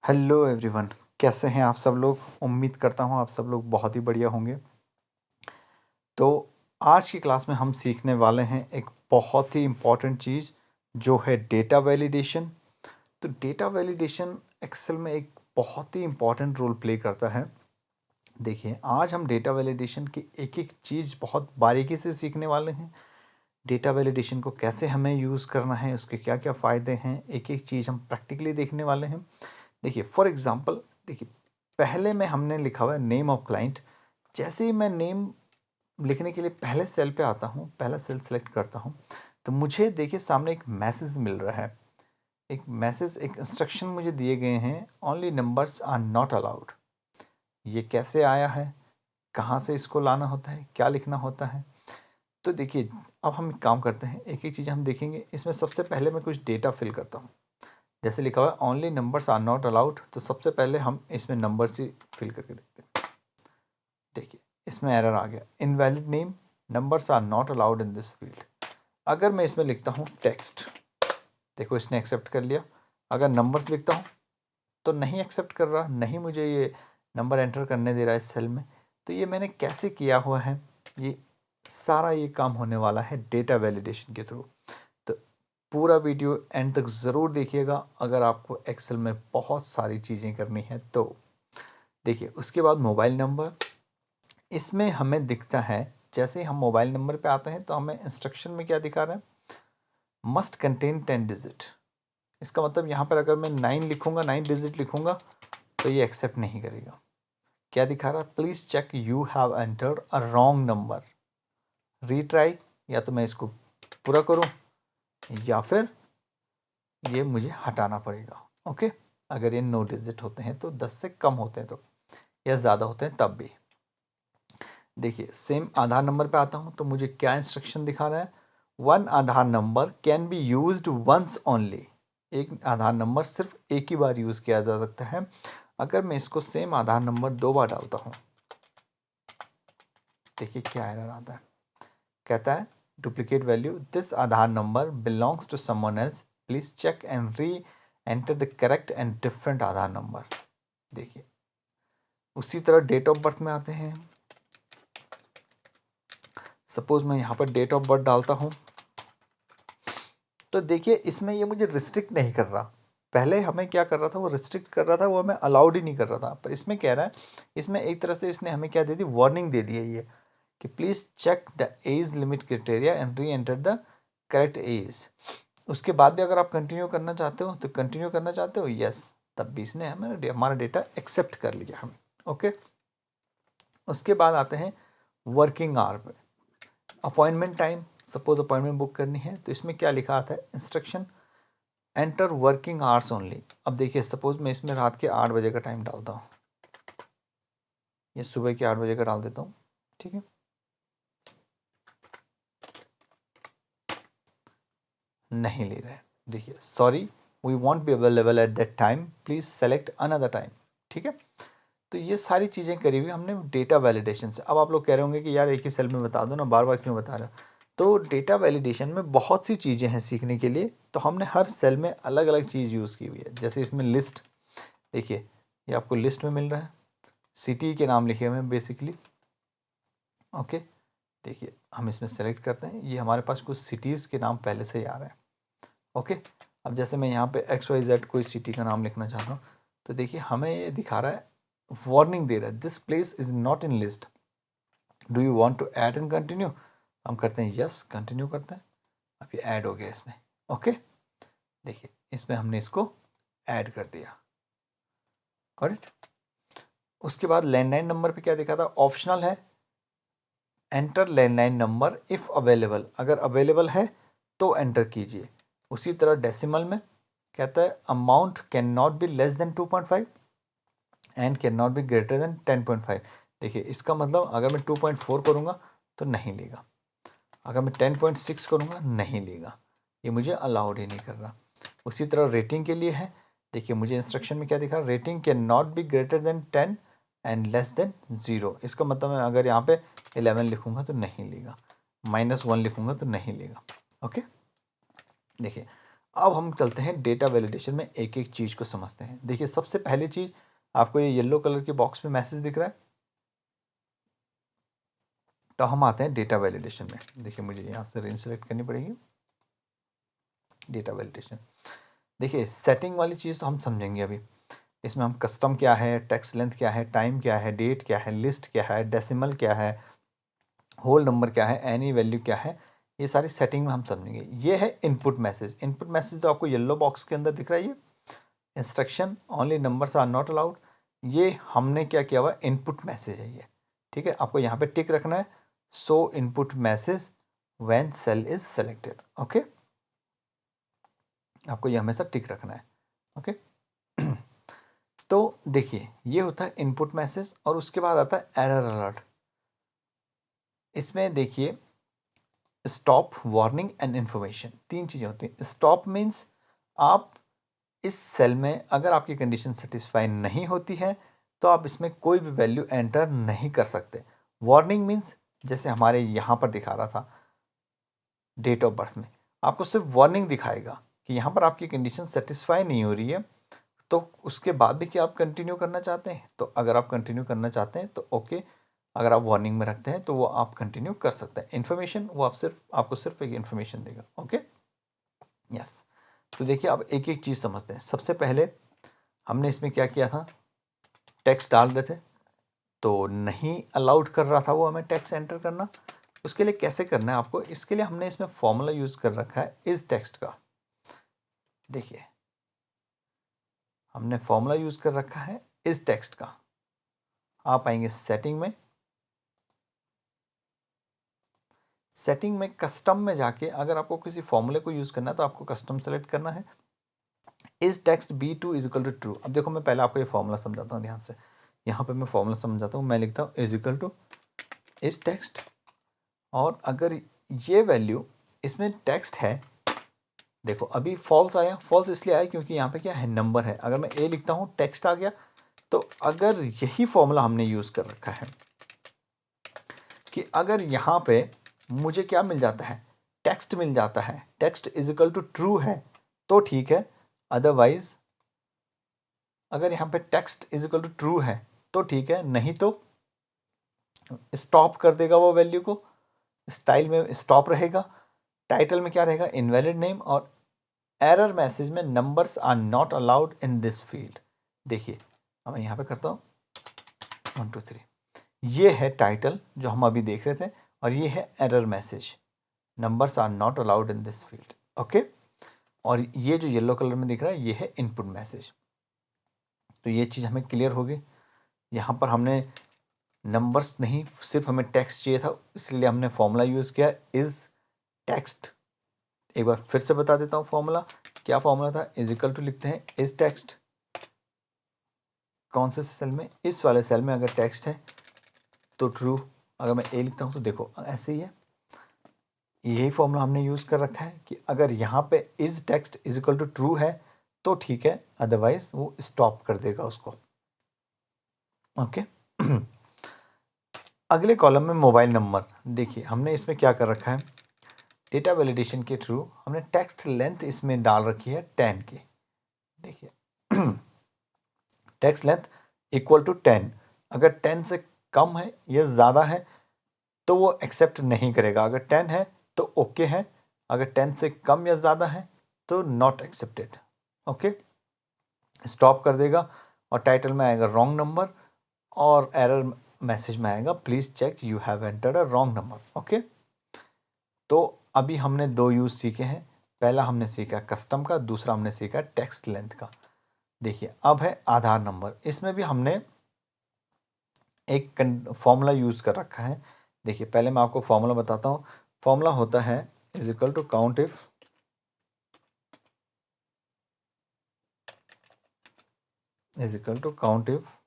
Hello everyone. कैसे हैं आप सब लोग। उम्मीद करता हूँ आप सब लोग बहुत ही बढ़िया होंगे। तो आज की क्लास में हम सीखने वाले हैं एक बहुत ही इम्पॉर्टेंट चीज़ जो है डेटा वैलिडेशन। तो डेटा वैलिडेशन एक्सेल में एक बहुत ही इम्पॉर्टेंट रोल प्ले करता है। देखिए, आज हम डेटा वैलिडेशन की एक एक चीज़ बहुत बारीकी से सीखने वाले हैं। डेटा वैलिडेशन को कैसे हमें यूज़ करना है, उसके क्या क्या फ़ायदे हैं, एक एक चीज़ हम प्रैक्टिकली देखने वाले हैं। देखिए, फॉर एग्जांपल, देखिए, पहले में हमने लिखा हुआ है नेम ऑफ क्लाइंट। जैसे ही मैं नेम लिखने के लिए पहले सेल पे आता हूँ, पहला सेल सेलेक्ट करता हूँ, तो मुझे देखिए सामने एक मैसेज मिल रहा है। एक मैसेज, एक इंस्ट्रक्शन मुझे दिए गए हैं, only numbers are not allowed. ये कैसे आया है, कहाँ से इसको लाना होता है, क्या लिखना होता है। तो देखिए, अब हम एक काम करते हैं, एक एक चीज़ हम देखेंगे। इसमें सबसे पहले मैं कुछ डेटा फिल करता हूँ। जैसे लिखा हुआ है only numbers are not allowed, तो सबसे पहले हम इसमें नंबर्स ही फिल करके देखते हैं। देखिए, इसमें एरर आ गया, invalid name, numbers are not allowed in this field. अगर मैं इसमें लिखता हूँ टेक्स्ट, देखो इसने एक्सेप्ट कर लिया। अगर नंबर्स लिखता हूँ तो नहीं एक्सेप्ट कर रहा, नहीं मुझे ये नंबर एंटर करने दे रहा है इस सेल में। तो ये मैंने कैसे किया हुआ है, ये सारा ये काम होने वाला है डेटा वैलिडेशन के थ्रू। तो पूरा वीडियो एंड तक ज़रूर देखिएगा अगर आपको एक्सेल में बहुत सारी चीज़ें करनी है तो। देखिए, उसके बाद मोबाइल नंबर, इसमें हमें दिखता है, जैसे ही हम मोबाइल नंबर पे आते हैं तो हमें इंस्ट्रक्शन में क्या दिखा रहा है, मस्ट कंटेन 10 डिजिट। इसका मतलब यहाँ पर अगर मैं 9 लिखूँगा, 9 डिजिट लिखूँगा, तो ये एक्सेप्ट नहीं करेगा। क्या दिखा रहा है, please check you have entered a wrong number, retry. या तो मैं इसको पूरा करूँ या फिर ये मुझे हटाना पड़ेगा। ओके, अगर ये 9 डिजिट होते हैं तो, 10 से कम होते हैं तो, या ज़्यादा होते हैं तब भी। देखिए, सेम आधार नंबर पे आता हूँ तो मुझे क्या इंस्ट्रक्शन दिखा रहा है, one Aadhaar number can be used once only. एक आधार नंबर सिर्फ एक ही बार यूज़ किया जा सकता है। अगर मैं इसको सेम आधार नंबर 2 बार डालता हूँ, देखिए क्या एरर आता है। कहता है duplicate value, this Aadhaar number belongs to someone else, please check and reenter the correct and different Aadhaar number. देखिए, उसी तरह डेट ऑफ बर्थ में आते हैं। सपोज मैं यहाँ पर डेट ऑफ बर्थ डालता हूँ, तो देखिए इसमें ये मुझे रिस्ट्रिक्ट नहीं कर रहा। पहले हमें क्या कर रहा था, वो रिस्ट्रिक्ट कर रहा था, वो हमें अलाउड ही नहीं कर रहा था। पर इसमें कह रहा है, इसमें एक तरह से इसने हमें क्या दे दी, वार्निंग दे दी है ये, कि please check the age limit criteria and reenter the correct age. उसके बाद भी अगर आप कंटिन्यू करना चाहते हो तो कंटिन्यू करना चाहते हो, यस, तब भी इसने हमें हमारा डेटा एक्सेप्ट कर लिया हमें। ओके, उसके बाद आते हैं वर्किंग आवर पे। Appointment time, suppose appointment book करनी है तो इसमें क्या लिखा आता है, instruction enter working hours only. अब देखिए, सपोज मैं इसमें रात के 8 बजे का टाइम डालता हूँ, ये सुबह के 8 बजे का डाल देता हूँ, ठीक है। नहीं ले रहा है, देखिए, sorry we won't be available at that time, please select another time. ठीक है, तो ये सारी चीज़ें करी हुई हमने डेटा वैलिडेशन से। अब आप लोग कह रहे होंगे कि यार एक ही सेल में बता दो ना, बार बार क्यों बता रहे हो। तो डेटा वैलिडेशन में बहुत सी चीज़ें हैं सीखने के लिए, तो हमने हर सेल में अलग अलग चीज़ यूज़ की हुई है। जैसे इसमें लिस्ट, देखिए ये आपको लिस्ट में मिल रहा है, सिटी के नाम लिखे हुए हैं बेसिकली। ओके, देखिए हम इसमें सेलेक्ट करते हैं, ये हमारे पास कुछ सिटीज़ के नाम पहले से ही आ रहे हैं। ओके, अब जैसे मैं यहाँ पे XYZ कोई सिटी का नाम लिखना चाहता हूँ, तो देखिए हमें ये दिखा रहा है, वार्निंग दे रहा है, this place is not in list, do you want to add and continue. हम करते हैं यस, कंटिन्यू करते हैं। अब ये ऐड हो गया इसमें। ओके, देखिए इसमें हमने इसको ऐड कर दिया, करेक्ट। उसके बाद लैंडलाइन नंबर पे क्या दिखा था, ऑप्शनल है, enter landline number if available, अगर अवेलेबल है तो एंटर कीजिए। उसी तरह डेसिमल में कहता है amount can not be less than 2.5 and can not be greater than 10.5। देखिए इसका मतलब अगर मैं 2.4 करूँगा तो नहीं लेगा, अगर मैं 10.6 करूँगा नहीं लेगा, ये मुझे अलाउड ही नहीं कर रहा। उसी तरह रेटिंग के लिए है, देखिए मुझे इंस्ट्रक्शन में क्या दिखा, rating can not be greater than 10 and less than 0। इसका मतलब मैं अगर यहाँ पे 11 लिखूँगा तो नहीं लेगा, -1 लिखूँगा तो नहीं लेगा। ओके, देखिए अब हम चलते हैं डेटा वैलिडेशन में, एक एक चीज़ को समझते हैं। देखिए सबसे पहली चीज़, आपको ये येलो कलर के बॉक्स में मैसेज दिख रहा है, तो हम आते हैं डेटा वैलिडेशन में। देखिए मुझे यहाँ से रेंज सेलेक्ट करनी पड़ेगी, डेटा वैलिडेशन। देखिए सेटिंग वाली चीज़ तो हम समझेंगे अभी। इसमें हम कस्टम क्या है, टेक्स्ट लेंथ क्या है, टाइम क्या है, डेट क्या है, लिस्ट क्या है, डेसिमल क्या है, होल नंबर क्या है, एनी वैल्यू क्या है, ये सारी सेटिंग में हम समझेंगे। ये है इनपुट मैसेज। इनपुट मैसेज तो आपको येलो बॉक्स के अंदर दिख रहा है, ये instruction only numbers are not allowed, ये हमने क्या किया हुआ, इनपुट मैसेज है ये। ठीक है, आपको यहाँ पे टिक रखना है, so input message when cell is selected. Okay, आपको ये हमेशा टिक रखना है। ओके तो देखिए ये होता है इनपुट मैसेज, और उसके बाद आता है एरर अलर्ट। इसमें देखिए स्टॉप, वार्निंग एंड इन्फॉर्मेशन, तीन चीज़ें होती हैं। स्टॉप मीन्स आप इस सेल में अगर आपकी कंडीशन सेटिस्फाई नहीं होती है तो आप इसमें कोई भी वैल्यू एंटर नहीं कर सकते। वार्निंग मीन्स जैसे हमारे यहाँ पर दिखा रहा था डेट ऑफ बर्थ में, आपको सिर्फ वार्निंग दिखाएगा कि यहाँ पर आपकी कंडीशन सेटिस्फाई नहीं हो रही है, तो उसके बाद भी क्या आप कंटिन्यू करना चाहते हैं, तो अगर आप कंटिन्यू करना चाहते हैं तो ओके, अगर आप वार्निंग में रखते हैं तो वो आप कंटिन्यू कर सकते हैं। इन्फॉर्मेशन वो आपको सिर्फ एक इन्फॉर्मेशन देगा। ओके यस, तो देखिए अब एक एक चीज़ समझते हैं। सबसे पहले हमने इसमें क्या किया था, टेक्स्ट डाल रहे थे तो नहीं अलाउड कर रहा था वो हमें टेक्स्ट एंटर करना। उसके लिए कैसे करना है आपको, इसके लिए हमने इसमें फॉर्मूला यूज़ कर रखा है इस टेक्स्ट का। देखिए हमने फॉर्मूला यूज़ कर रखा है इस टेक्स्ट का। आप आएंगे सेटिंग में, सेटिंग में कस्टम में जाके अगर आपको किसी फॉर्मूले को यूज़ करना है तो आपको कस्टम सेलेक्ट करना है। इस text B2 is equal to true. अब देखो मैं पहले आपको ये फॉर्मूला समझाता हूँ ध्यान से। यहाँ पे मैं फॉर्मूला समझाता हूँ, मैं लिखता हूँ इज इक्वल टू इस टेक्स्ट, और अगर ये वैल्यू इसमें टेक्स्ट है, देखो अभी फॉल्स आया, फॉल्स इसलिए आया क्योंकि यहाँ पे क्या है, नंबर है। अगर मैं ए लिखता हूँ टेक्स्ट आ गया, तो अगर यही फॉर्मूला हमने यूज़ कर रखा है कि अगर यहाँ पे मुझे क्या मिल जाता है, टेक्स्ट मिल जाता है, text is equal to true है तो ठीक है, अदरवाइज अगर यहाँ पे text is equal to true है तो ठीक है, नहीं तो स्टॉप कर देगा वो वैल्यू को। स्टाइल में स्टॉप रहेगा, टाइटल में क्या रहेगा, इनवैलिड नेम, और एरर मैसेज में numbers are not allowed in this field. देखिए अब मैं यहाँ पे करता हूँ 1 2 3, ये है टाइटल जो हम अभी देख रहे थे, और ये है error message, numbers are not allowed in this field. Okay, और ये जो येलो कलर में दिख रहा है ये है इनपुट मैसेज। तो ये चीज़ हमें क्लियर होगी। यहाँ पर हमने नंबर्स नहीं, सिर्फ हमें टेक्स्ट चाहिए था, इसलिए हमने फॉर्मूला यूज़ किया इज टेक्स्ट। एक बार फिर से बता देता हूँ फॉर्मूला, क्या फॉर्मूला था, इज इक्वल टू लिखते हैं इज टेक्स्ट, कौन से सेल में, इस वाले सेल में अगर टेक्स्ट है तो ट्रू। अगर मैं ए लिखता हूँ तो देखो ऐसे ही है, यही फॉर्मूला हमने यूज़ कर रखा है कि अगर यहाँ पे is text is equal to true है तो ठीक है, अदरवाइज वो स्टॉप कर देगा उसको। ओके अगले कॉलम में मोबाइल नंबर। देखिए हमने इसमें क्या कर रखा है, डेटा वैलिडेशन के थ्रू हमने टेक्स्ट लेंथ इसमें डाल रखी है 10 की। देखिए टेक्स्ट लेंथ इक्वल टू 10, अगर 10 से कम है या ज़्यादा है तो वो एक्सेप्ट नहीं करेगा, अगर 10 है तो ओके है, अगर 10 से कम या ज़्यादा है तो नॉट एक्सेप्टेड। ओके, स्टॉप कर देगा, और टाइटल में आएगा रॉन्ग नंबर, और एरर मैसेज में आएगा please check you have entered a wrong number. Okay, तो अभी हमने दो यूज़ सीखे हैं, पहला हमने सीखा कस्टम का, दूसरा हमने सीखा टेक्स्ट लेंथ का। देखिए अब है आधार नंबर, इसमें भी हमने एक फॉर्मूला यूज़ कर रखा है। देखिए पहले मैं आपको फॉर्मूला बताता हूँ। फॉर्मूला होता है is equal to count if, is equal to count if,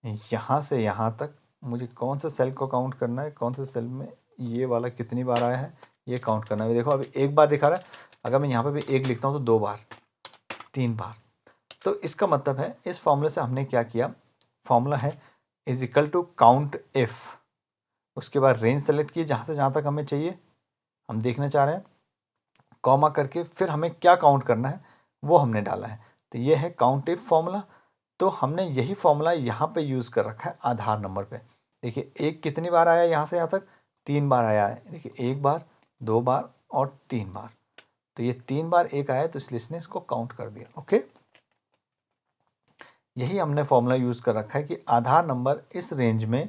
यहाँ से यहाँ तक मुझे कौन से सेल को काउंट करना है, कौन से सेल में ये वाला कितनी बार आया है ये काउंट करना है। देखो अभी एक बार दिखा रहा है, अगर मैं यहाँ पे भी एक लिखता हूँ तो 2 बार, 3 बार, तो इसका मतलब है इस फॉर्मूले से हमने क्या किया, फॉर्मूला है is equal to count if, उसके बाद रेंज सेलेक्ट की जहाँ से जहाँ तक हमें चाहिए, हम देखना चाह रहे हैं कॉमा करके फिर हमें क्या काउंट करना है वो हमने डाला है। तो ये है काउंट इफ फॉर्मूला। तो हमने यही फॉर्मूला यहाँ पे यूज़ कर रखा है आधार नंबर पे। देखिए एक कितनी बार आया यहाँ से यहाँ तक, 3 बार आया है। देखिए 1 बार, 2 बार और 3 बार। तो ये 3 बार एक आया, तो इसलिए इसने इसको काउंट कर दिया। ओके, यही हमने फॉर्मूला यूज़ कर रखा है कि आधार नंबर इस रेंज में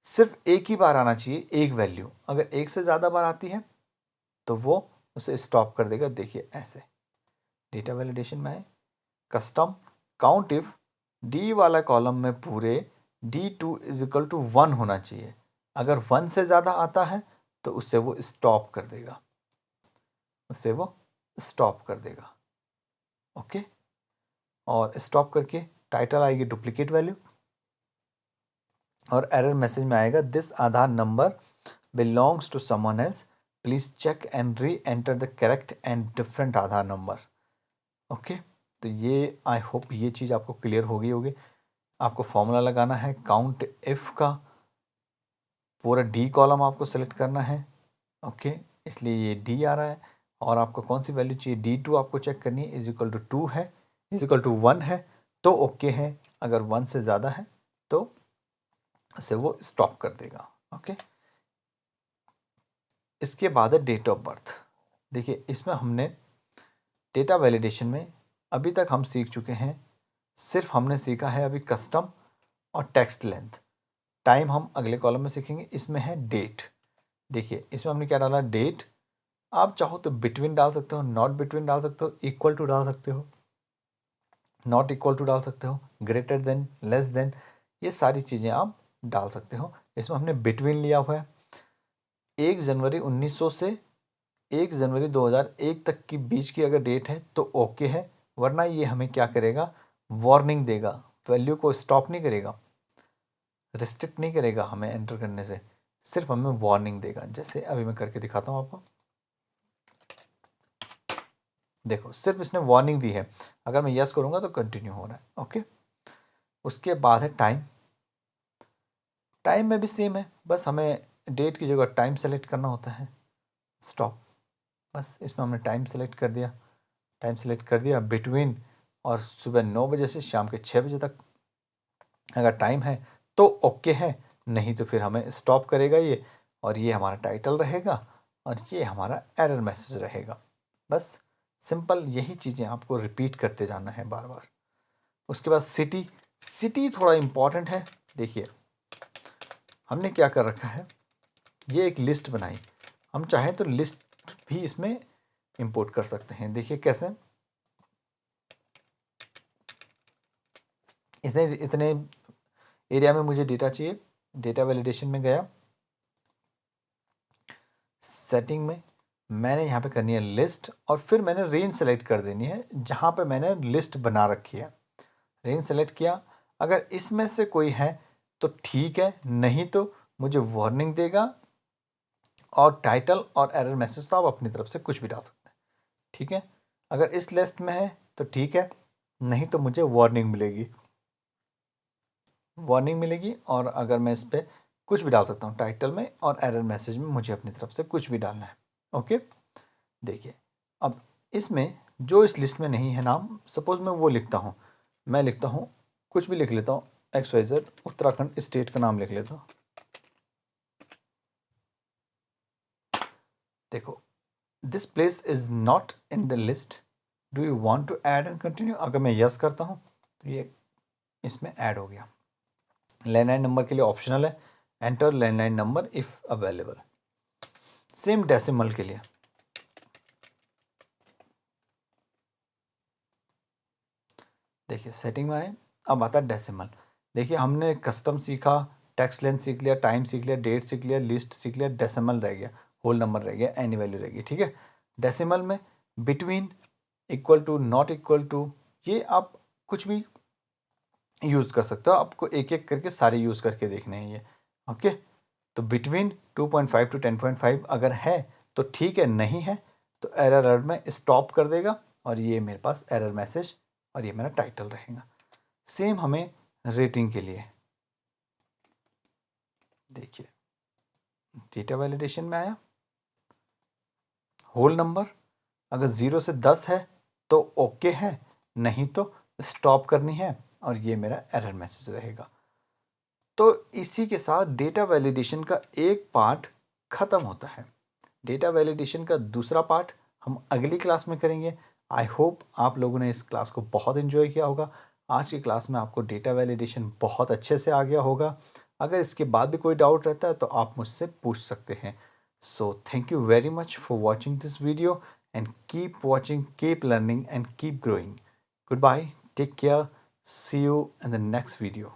सिर्फ एक ही बार आना चाहिए, एक वैल्यू। अगर एक से ज़्यादा बार आती है तो वो उसे स्टॉप कर देगा। देखिए ऐसे डेटा वैलिडेशन में है कस्टम काउंट इफ डी वाला कॉलम में पूरे D2 इज इक्वल टू 1 होना चाहिए। अगर 1 से ज़्यादा आता है तो उससे वो स्टॉप कर देगा, उससे वो स्टॉप कर देगा। ओके, और स्टॉप करके टाइटल आएगी डुप्लीकेट वैल्यू और एरर मैसेज में आएगा this Aadhaar number belongs to someone else, please check and reenter the correct and different Aadhaar number. Okay, तो ये आई होप ये चीज़ आपको क्लियर हो गई होगी। आपको फॉर्मूला लगाना है काउंट इफ का, पूरा डी कॉलम आपको सेलेक्ट करना है। ओके, इसलिए ये डी आ रहा है और आपको कौन सी वैल्यू चाहिए, D2 आपको चेक करनी है। इज इक्वल टू 2 है, इज इक्वल टू 1 है तो ओके है। अगर 1 से ज़्यादा है तो उसे वो स्टॉप कर देगा। ओके, इसके बाद है डेट ऑफ बर्थ। देखिए इसमें हमने डेटा वैलिडेशन में अभी तक हम सीख चुके हैं, सिर्फ हमने सीखा है अभी कस्टम और टेक्स्ट लेंथ। टाइम हम अगले कॉलम में सीखेंगे। इसमें है डेट। देखिए इसमें हमने क्या डाला, डेट। आप चाहो तो बिटवीन डाल सकते हो, नॉट बिटवीन डाल सकते हो, इक्वल टू डाल सकते हो, नॉट इक्वल टू डाल सकते हो, ग्रेटर देन, लेस देन, ये सारी चीज़ें आप डाल सकते हो। इसमें हमने बिटवीन लिया हुआ है। 1 जनवरी 1900 से 1 जनवरी 2001 तक की बीच की अगर डेट है तो ओके है, वरना ये हमें क्या करेगा, वार्निंग देगा। वैल्यू को स्टॉप नहीं करेगा, रिस्ट्रिक्ट नहीं करेगा हमें एंटर करने से, सिर्फ हमें वार्निंग देगा। जैसे अभी मैं करके दिखाता हूँ आपको। देखो सिर्फ इसने वार्निंग दी है, अगर मैं यस करूँगा तो कंटिन्यू हो रहा है। ओके, उसके बाद है टाइम। टाइम में भी सेम है, बस हमें डेट की जगह टाइम सेलेक्ट करना होता है, स्टॉप। बस इसमें हमने टाइम सेलेक्ट कर दिया, टाइम सेलेक्ट कर दिया बिटवीन, और सुबह 9 बजे से शाम के 6 बजे तक अगर टाइम है तो ओके है, नहीं तो फिर हमें स्टॉप करेगा ये, और ये हमारा टाइटल रहेगा और ये हमारा एरर मैसेज रहेगा। बस सिंपल यही चीज़ें आपको रिपीट करते जाना है बार बार। उसके बाद सिटी। सिटी थोड़ा इम्पॉर्टेंट है। देखिए हमने क्या कर रखा है, ये एक लिस्ट बनाई। हम चाहें तो लिस्ट भी इसमें इंपोर्ट कर सकते हैं। देखिए कैसे, इतने इतने एरिया में मुझे डेटा चाहिए। डेटा वैलिडेशन में गया, सेटिंग में मैंने यहाँ पे करनी है लिस्ट, और फिर मैंने रेंज सेलेक्ट कर देनी है जहाँ पे मैंने लिस्ट बना रखी है। रेंज सेलेक्ट किया, अगर इसमें से कोई है तो ठीक है, नहीं तो मुझे वार्निंग देगा। और टाइटल और एरर मैसेज तो आप अपनी तरफ से कुछ भी डाल सकते हैं, ठीक है। अगर इस लिस्ट में है तो ठीक है, नहीं तो मुझे वार्निंग मिलेगी, वार्निंग मिलेगी। और अगर मैं इस पर कुछ भी डाल सकता हूँ, टाइटल में और एरर मैसेज में मुझे अपनी तरफ से कुछ भी डालना है। ओके, देखिए अब इसमें जो इस लिस्ट में नहीं है नाम, सपोज मैं वो लिखता हूँ, मैं लिखता हूँ कुछ भी लिख लेता हूँ, XYZ उत्तराखंड स्टेट का नाम लिख लेता हूँ। देखो this place is not in the list, do you want to add and continue. अगर मैं यस करता हूँ तो ये इसमें ऐड हो गया। लैंडलाइन नंबर के लिए ऑप्शनल है, enter landline number if available. Same decimal के लिए, देखिए सेटिंग में आए, अब आता है डेसिमल। देखिए हमने कस्टम सीखा, टेक्स्ट लेंथ सीख लिया, टाइम सीख लिया, डेट सीख लिया, लिस्ट सीख लिया, डेसिमल रह गया, होल नंबर रह गया, एनी वैल्यू रह गई। ठीक है, डेसिमल में between, equal to, not equal to, ये आप कुछ भी यूज़ कर सकते हो। आपको एक एक करके सारे यूज़ करके देखने हैं ये। ओके, तो बिटवीन 2.5 टू 10.5 अगर है तो ठीक है, नहीं है तो एरर अलर्ट में स्टॉप कर देगा, और ये मेरे पास एरर मैसेज और ये मेरा टाइटल रहेगा। सेम हमें रेटिंग के लिए, देखिए डेटा वैलिडेशन में आया, होल नंबर अगर 0 से 10 है तो ओके है, नहीं तो स्टॉप करनी है और ये मेरा एरर मैसेज रहेगा। तो इसी के साथ डेटा वैलिडेशन का एक पार्ट ख़त्म होता है। डेटा वैलिडेशन का दूसरा पार्ट हम अगली क्लास में करेंगे। आई होप आप लोगों ने इस क्लास को बहुत एंजॉय किया होगा। आज की क्लास में आपको डेटा वैलिडेशन बहुत अच्छे से आ गया होगा। अगर इसके बाद भी कोई डाउट रहता है तो आप मुझसे पूछ सकते हैं। So thank you very much for watching this video and keep watching, keep learning and keep growing. Goodbye, take care, see you in the next video.